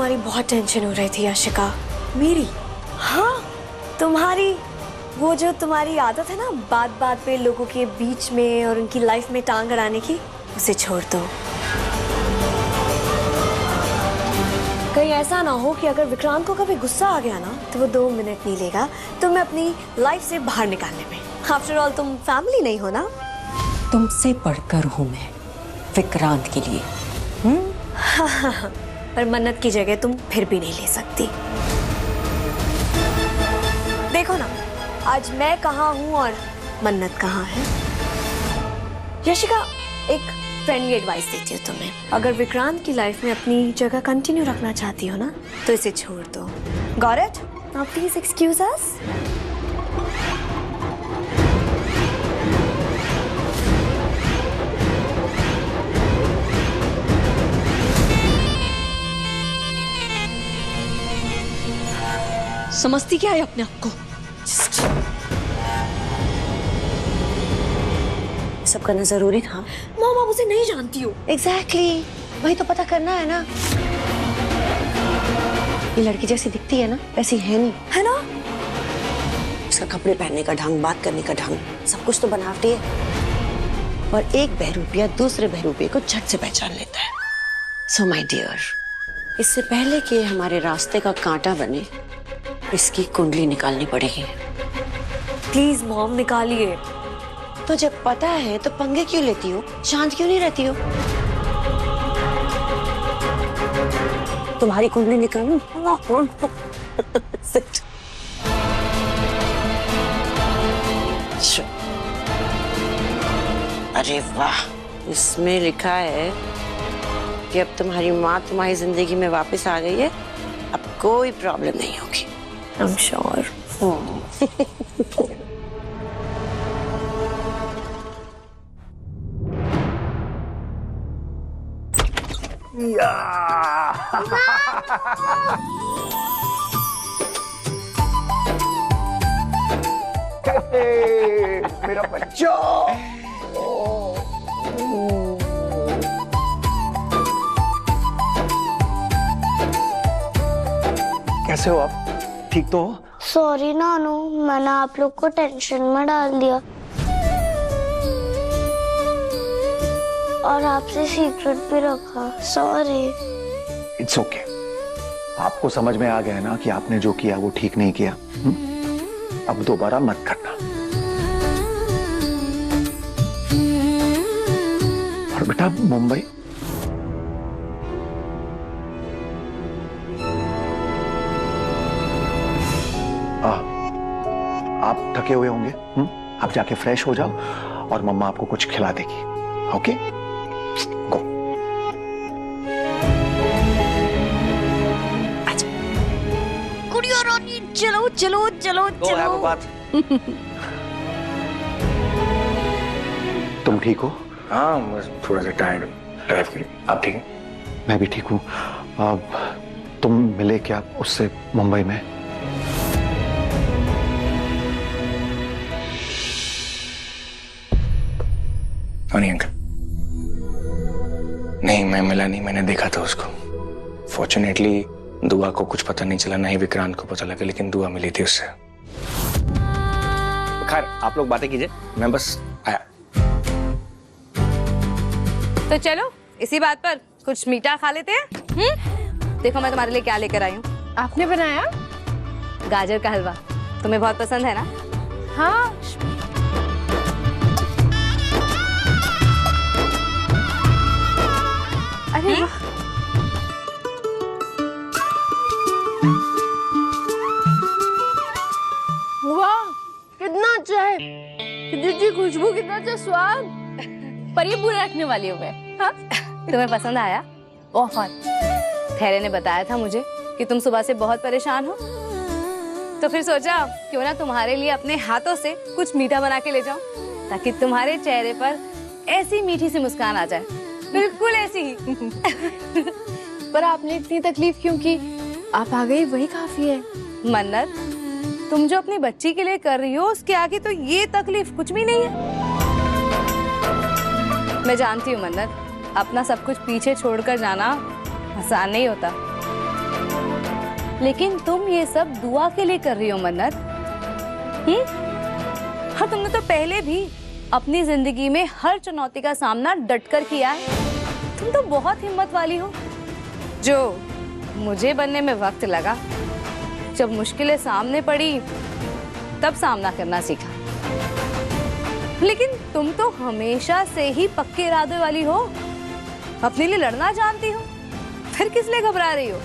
तुम्हारी बहुत टेंशन हो रही थी याशिका। मेरी? हाँ, तुम्हारी वो जो तुम्हारी आदत है ना बात बात पे लोगों के बीच में और उनकी लाइफ में टांग अड़ाने की, उसे छोड़ दो। कहीं ऐसा ना हो कि अगर विक्रांत को कभी गुस्सा आ गया ना तो वो 2 मिनट नहीं लेगा तुम्हें अपनी लाइफ से बाहर निकालने में। आफ्टर ऑल तुम फैमिली नहीं हो ना। तुमसे बढ़कर हूँ मैं विक्रांत के लिए। पर मन्नत की जगह तुम फिर भी नहीं ले सकती। देखो ना, आज मैं कहाँ हूँ और मन्नत कहाँ है। यशिका, एक फ्रेंडली एडवाइस देती हूँ तुम्हें। अगर विक्रांत की लाइफ में अपनी जगह कंटिन्यू रखना चाहती हो ना तो इसे छोड़ दो। Got it? Now please excuse अस। समझती क्या है अपने आप को? सब करना जरूरी था। मॉम, आप उसे नहीं जानती हो। एग्जैक्टली, वही तो पता करना है ना। ये लड़की जैसी दिखती है ना वैसी है नहीं, है ना? उसका कपड़े पहनने का ढंग, बात करने का ढंग, सब कुछ तो बनावटी है। और एक बहरूपिया दूसरे बहरूपिये को झट से पहचान लेता है। सो माय डियर, इससे पहले कि हमारे रास्ते का कांटा बने, इसकी कुंडली निकालनी पड़ेगी। प्लीज मॉम, निकालिए। तो जब पता है तो पंगे क्यों लेती हो? शांत क्यों नहीं रहती हो? तुम्हारी कुंडली निकालूं? अरे वाह, इसमें लिखा है कि अब तुम्हारी माँ तुम्हारी जिंदगी में वापस आ गई है। अब कोई प्रॉब्लम नहीं होगी। I'm sure. मेरा बच्चा। कैसे हो आप? ठीक तो हो? सॉरी नानू, मैंने आप लोग को टेंशन में डाल दिया और आपसे सीक्रेट भी रखा। सॉरी। It's okay. आपको समझ में आ गया ना कि आपने जो किया वो ठीक नहीं किया। अब दोबारा मत करना। और बेटा मुंबई आप थके हुए होंगे। आप जाके फ्रेश हो जाओ और मम्मा आपको कुछ खिला देगी। ओके, गो। गुड़िया रानी, चलो चलो चलो चलो। बात। तुम ठीक हो? हाँ, बस थोड़ा सा टायर्ड ड्राइव के लिए। आप ठीक हैं? मैं भी ठीक हूँ। तुम मिले क्या उससे मुंबई में? नहीं अंकल, नहीं, मैं मिला नहीं। मैंने देखा था उसको। फॉर्चुनेटली दुआ को कुछ पता नहीं चला, ना ही विक्रांत को पता लगा, लेकिन दुआ मिली थी उससे। खैर, आप लोग बातें कीजिए, मैं बस आया। तो चलो इसी बात पर कुछ मीठा खा लेते हैं। देखो मैं तुम्हारे लिए क्या लेकर आई हूँ। आपने बनाया? गाजर का हलवा। तुम्हें बहुत पसंद है ना? हाँ। अरे वाह, वाह, कितना अच्छा है, कितनी अच्छी खुशबू, कितना अच्छा स्वाद। पर ये पूरा रखने वाली हूँ मैं। हाँ? तुम्हें पसंद आया? बहुत। खैरे ने बताया था मुझे कि तुम सुबह से बहुत परेशान हो, तो फिर सोचा क्यों ना तुम्हारे लिए अपने हाथों से कुछ मीठा बना के ले जाऊं, ताकि तुम्हारे चेहरे पर ऐसी मीठी सी मुस्कान आ जाए, बिल्कुल ऐसी ही। पर आपने इतनी तकलीफ क्यों की? आप आ गई वही काफी है। मन्नत, तुम जो अपनी बच्ची के लिए कर रही हो उसके आगे तो ये तकलीफ कुछ भी नहीं है। मैं जानती हूँ मन्नत, अपना सब कुछ पीछे छोड़कर जाना आसान नहीं होता, लेकिन तुम ये सब दुआ के लिए कर रही हो मन्नत। हाँ, तुमने तो पहले भी अपनी जिंदगी में हर चुनौती का सामना डटकर किया है। तुम तो बहुत हिम्मत वाली हो। जो मुझे बनने में वक्त लगा, जब मुश्किलें सामने पड़ी तब सामना करना सीखा। लेकिन तुम तो हमेशा से ही पक्के इरादे वाली हो, अपने लिए लड़ना जानती हो, फिर किस लिए घबरा रही हो?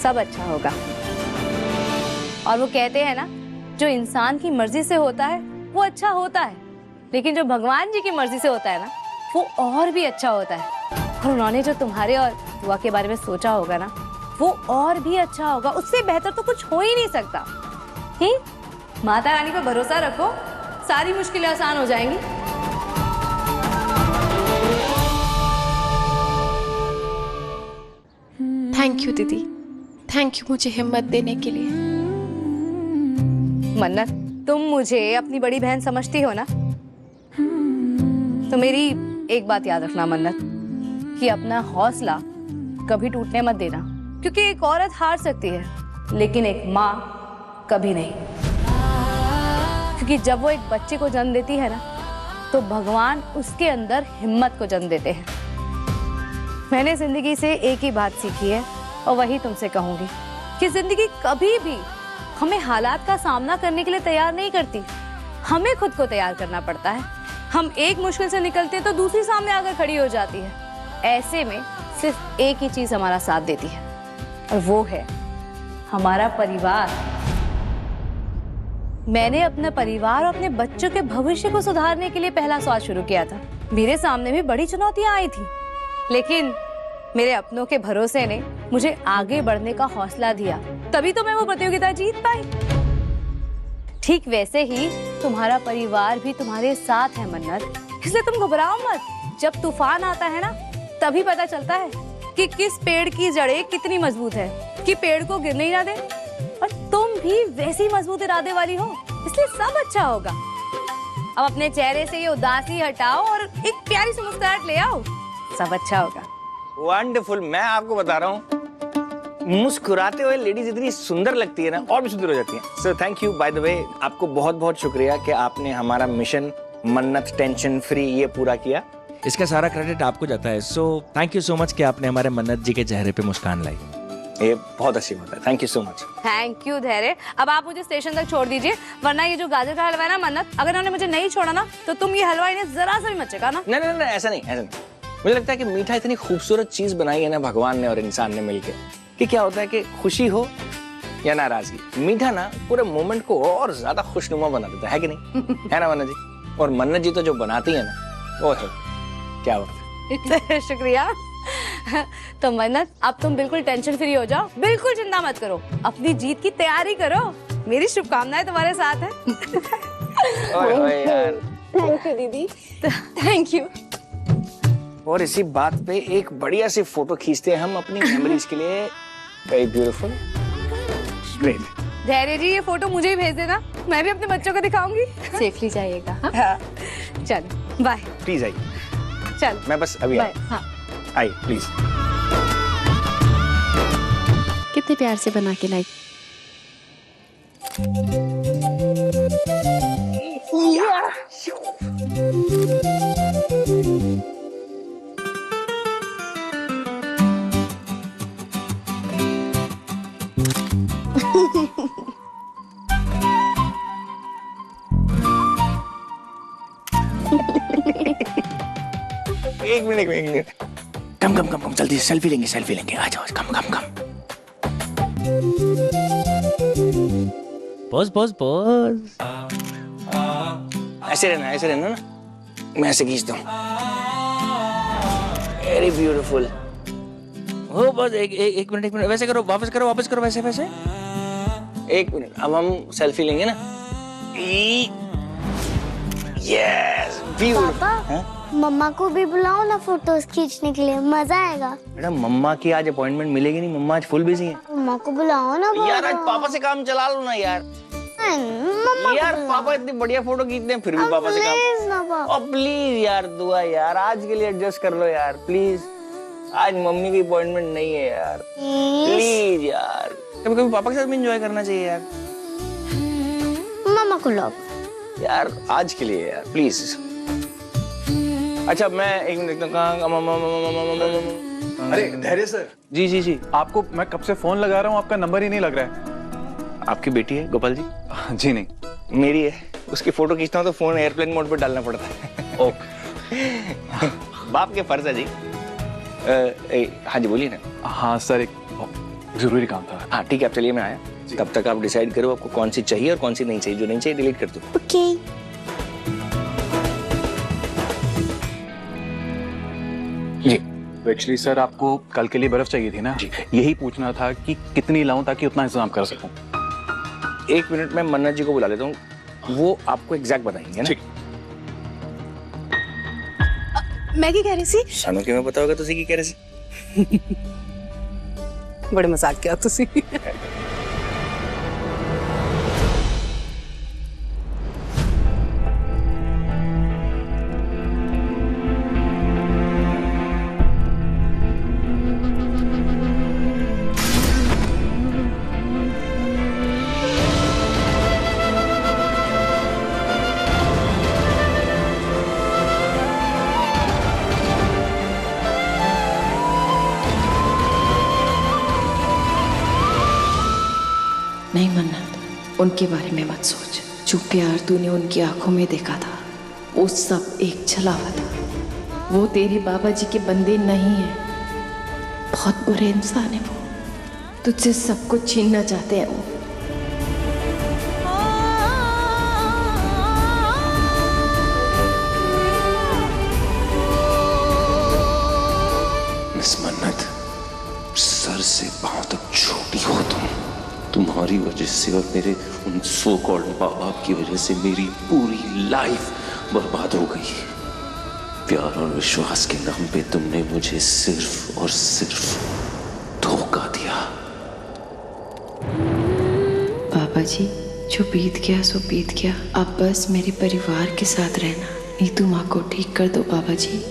सब अच्छा होगा। और वो कहते हैं ना, जो इंसान की मर्जी से होता है वो अच्छा होता है, लेकिन जो भगवान जी की मर्जी से होता है ना, वो और भी अच्छा होता है। और उन्होंने जो तुम्हारे और दुआ के बारे में सोचा होगा ना, वो और भी अच्छा होगा। उससे बेहतर तो कुछ हो ही नहीं सकता। माता रानी पर भरोसा रखो, सारी मुश्किलें आसान हो जाएंगी। थैंक यू दीदी, थैंक यू मुझे हिम्मत देने के लिए। मन्नत, तुम मुझे अपनी बड़ी बहन समझती हो ना, तो मेरी एक बात याद रखना मन्नत, कि अपना हौसला कभी टूटने मत देना। क्योंकि एक औरत हार सकती है, लेकिन एक माँ कभी नहीं। क्योंकि जब वो एक बच्चे को जन्म देती है ना, तो भगवान उसके अंदर हिम्मत को जन्म देते हैं। मैंने जिंदगी से एक ही बात सीखी है, और वही तुमसे कहूंगी, कि जिंदगी कभी भी हमें हालात का सामना करने के लिए तैयार नहीं करती। हमें खुद को तैयार करना पड़ता है। हम एक मुश्किल से निकलते हैं तो दूसरी सामने आकर खड़ी हो जाती है। ऐसे में सिर्फ एक ही चीज हमारा साथ देती है, और वो है हमारा परिवार। मैंने अपने परिवार और अपने बच्चों के भविष्य को सुधारने के लिए पहला स्वाद शुरू किया था। मेरे सामने भी बड़ी चुनौतियां आई थी, लेकिन मेरे अपनों के भरोसे ने मुझे आगे बढ़ने का हौसला दिया। तभी तो मैं वो प्रतियोगिता जीत पाई। ठीक वैसे ही तुम्हारा परिवार भी तुम्हारे साथ है मन्नत, इसलिए तुम घबराओ मत। जब तूफान आता है ना, तभी पता चलता है कि किस पेड़ की जड़ें कितनी मजबूत है, कि पेड़ को गिरने ही ना दे। और तुम भी वैसी मजबूत इरादे वाली हो, इसलिए सब अच्छा होगा। अब अपने चेहरे से ये उदासी हटाओ और एक प्यारी सी मुस्कुराहट ले आओ, सब अच्छा होगा। वंडरफुल। मैं आपको बता रहा हूँ, मुस्कुराते हुए लेडीज इतनी सुंदर लगती है ना, और भी सुंदर हो जाती है। So thank you. By the way, आपको बहुत बहुत शुक्रिया कि आपने हमारा मिशन मन्नत टेंशन फ्री ये पूरा किया। इसका सारा क्रेडिट आपको जाता है। So thank you so much कि आपने हमारे मन्नत जी के चेहरे पे मुस्कान लाई। ये बहुत अच्छी बात है। Thank you so much. Thank you धैर्य। अब आप मुझे स्टेशन तक छोड़ दीजिए, वरना ये जो गाजर का हलवा है ना मन्नत, अगर उन्होंने मुझे नहीं छोड़ा ना, तो तुम ये हलवा इन्हें जरा सा भी मत चखा ना। नहीं नहीं नहीं, ऐसा नहीं, ऐसा नहीं। मुझे लगता है कि मीठा इतनी खूबसूरत चीज बनाई है ना भगवान ने और इंसान ने मिलके, कि क्या होता है कि खुशी हो या नाराजगी, मीठा ना पूरे मोमेंट को और ज्यादा खुशनुमा बना देता है कि नहीं? है ना मन्नत जी? और मन्नत जी तो जो बनाती है ना, वो है क्या बात है। शुक्रिया। तो मन्नत, अब तुम बिल्कुल टेंशन फ्री हो जाओ, बिल्कुल चिंता मत करो, अपनी जीत की तैयारी करो। मेरी शुभकामनाएं तुम्हारे साथ हैं। ओए ओए यार, थैंक यू दीदी, थैंक यू। और इसी बात पे एक बढ़िया सी फोटो खींचते हैं हम अपनी मेमोरीज के लिए। Very beautiful, great. धैर्य जी, ये फोटो मुझे ही भेज देना, मैं भी अपने बच्चों को दिखाऊंगी। सेफली जाइएगा। हाँ। चल बाय। प्लीज आइए। चल मैं बस अभी बाय। हाँ। आइए प्लीज। कितने प्यार से बना के लाई। एक मिनट। कम कम कम कम, जल्दी सेल्फी लेंगे। आ जाओ, come come come. Pose pose pose. ऐसे रहना ना, मैं ऐसे खींचता हूँ। Very beautiful. हो बस एक मिनट वैसे करो, वापस करो वैसे। एक मिनट, अब हम सेल्फी लेंगे ना। Yes, beautiful. पापा, मम्मा को भी बुलाओ ना फोटोज खींचने के लिए, मजा आएगा। मैडम, मम्मा की आज अपॉइंटमेंट मिलेगी नहीं, मम्मा आज फुल बिजी है। मम्मा को बुलाओ ना यार आज पापा से काम चला लो ना यार। मम्मा यार पापा इतनी बढ़िया फोटो खींचते हैं, फिर भी पापा से काम। प्लीज ना पापा। प्लीज यार, दुआ यार, आज के लिए एडजस्ट कर लो यार, प्लीज। आज मम्मी की अपॉइंटमेंट नहीं है यार, प्लीज यार। कभी कभी पापा के साथ भी एंजॉय करना चाहिए यार। मामा को लो यार आज के लिए यार प्लीज। अच्छा मैं एक मिनट अरे धैर्य सर। जी जी जी। आपको मैं कब से फोन लगा रहा हूँ, आपका नंबर ही नहीं लग रहा है। आपकी बेटी है गोपाल जी? जी नहीं, मेरी है। उसकी फोटो खींचता हूँ तो फोन एयरप्लेन मोड पे डालना पड़ता है। ओके। बाप के फर्ज है जी। हाँ जी बोलिए ना। हाँ सर, एक जरूरी काम था। हाँ ठीक है, आप चलिए मैं आया। तब तक आप डिसाइड करो आपको कौन सी चाहिए और कौन सी नहीं चाहिए। जो नहीं चाहिए डिलीट कर दो। ओके। जी तो एक्चुअली सर आपको कल के लिए बर्फ चाहिए थी ना जी। यही पूछना था कि कितनी लाऊं ताकि उतना इंतजाम कर सकूं। 1 मिनट में मन्नत जी को बुला लेता हूँ, वो आपको एग्जैक्ट बताएंगे ना। ठीक। मैं क्या कह रही सी? सानू किवें पता होगा तुसी की कह रहे सी? बड़े मजाक किया तुसी। नहीं मन्नत, उनके बारे में मत सोच। जो प्यार तूने उनकी आंखों में देखा था वो सब एक छलावा था। वो तेरे बाबा जी के बंदे नहीं है, बहुत बुरे इंसान है वो। तुझसे सब कुछ छीनना चाहते हैं वो। मिस मन्नत, सर से पांव तक छोटी हो तुम्हारी वजह से और मेरे उन सो कॉल्ड माँ बाप की वजह से मेरी पूरी लाइफ बर्बाद हो गई। प्यार और विश्वास के नाम पे तुमने मुझे सिर्फ और सिर्फ धोखा दिया। बाबा जी, जो बीत गया सो बीत गया। अब बस मेरे परिवार के साथ रहना। नीतू माँ को ठीक कर दो बाबा जी।